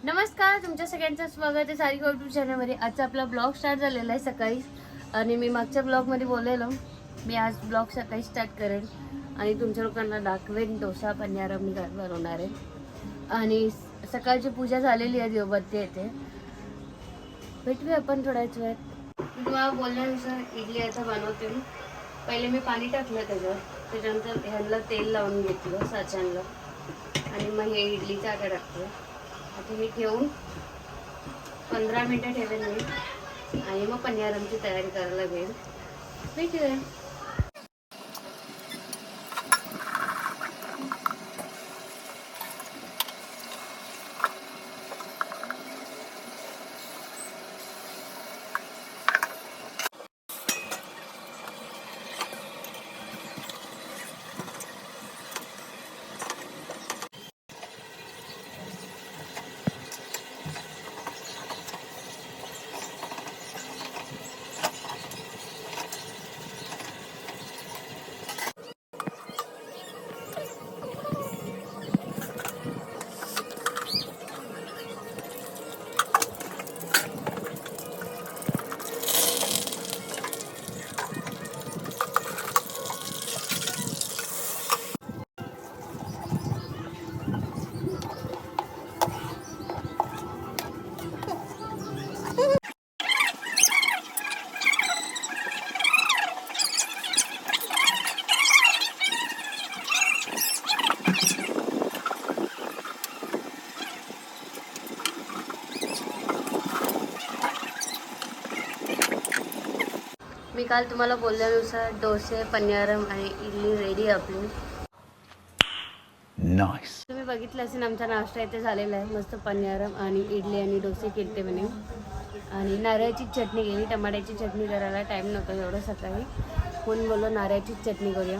नमस्कार, तुमच्या सगळ्यांचं स्वागत आहे सारिका यूट्यूब चॅनलमध्ये। आजचा आपला ब्लॉग स्टार्ट झालेला आहे सकाळी आणि मी मागच्या ब्लॉगमध्ये बोललेलो मी आज ब्लॉग सकाळी स्टार्ट करेन आणि तुमच्या लोकांना दाखवेन डोसा पन्यारम मी घर बनवणार आहे। आणि सकाळची पूजा झालेली आहे, देवबत्ती येते, भेटूया आपण थोड्याच वेळात। तुम्हाला बोलल्यानुसार इडली आता बनवते। पहिले मी पाणी टाकलं त्याच्यानंतर ह्याला तेल लावून घेतलं साचांना आणि मग हे इडलीचा आटा टाकते। आता हे ठेवून 15 मिनिटं ठेवेन मी आणि मग पन्यारमची तयारी करायला लागेल। भेटूया। मी काल तुम्हाला बोलल्यानुसार डोसे पन्यारम आणि इडली रेडी आपली। नाइस। तुम्ही बघितलं असेल आमचा नाश्ता इथे झालेला आहे। मस्त पन्यारम आणि इडली आणि डोसे केले म्हणे आणि नारळाची चटणी केली। टमाट्याची चटणी करायला टाईम नव्हता एवढं सकाळी, कोण बोललो नारळाचीच चटणी करूया।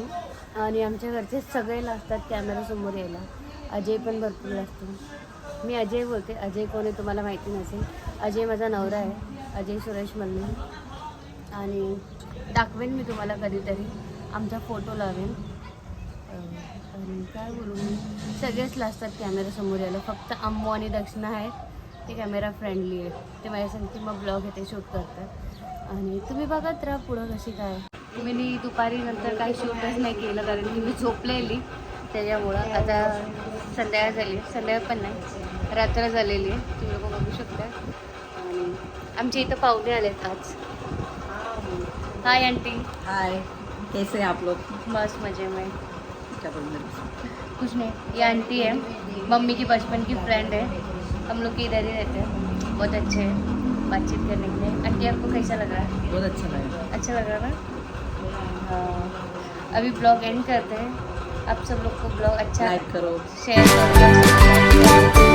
आणि आमच्या घरचे सगळे लागतात कॅमेरासमोर यायला, अजय पण भरपूर लागतो। मी अजय बोलते, अजय कोण आहे तुम्हाला माहिती नसेल, अजय माझा नवरा आहे, अजय सुरेश मल्ले। आणि दाखवेन मी तुम्हाला कधीतरी, आमचा फोटो लावेन। आणि काय बोलू मी, सगळेच लागतात कॅमेरासमोर यायला, फक्त अम्मू आणि दक्षिणा आहेत ते कॅमेरा फ्रेंडली आहे, ते माझ्यासाठी मग ब्लॉग येते शूट करतात। आणि तुम्ही बघत राहा पुढं कशी काय। मी दुपारी नंतर काही शूटच नाही केलं कारण की मी झोपलेली त्याच्यामुळं। आता संध्याकाळ झाली, संध्याकाळ पण नाही रात्र झालेली आहे, तुम्ही लोक बघू शकता। आणि आमच्या इथं पाहुणे आलेत आज। Hi aunty. हाय, कैसे हैं आप लोग? बस मजे में। क्या बोल रहे हैं? कुछ नहीं, ये आंटी है, मम्मी की बचपन की फ्रेंड है, हम लोग के इधर ही रहते हैं, बहुत अच्छे हैं बातचीत करने के लिए। आंटी आपको कैसा लग रहा है? बहुत अच्छा लगा। अच्छा लग रहा ना? हाँ, अभी ब्लॉग एंड करते हैं। आप सब लोग को ब्लॉग अच्छा लाइक करो, शेयर करो।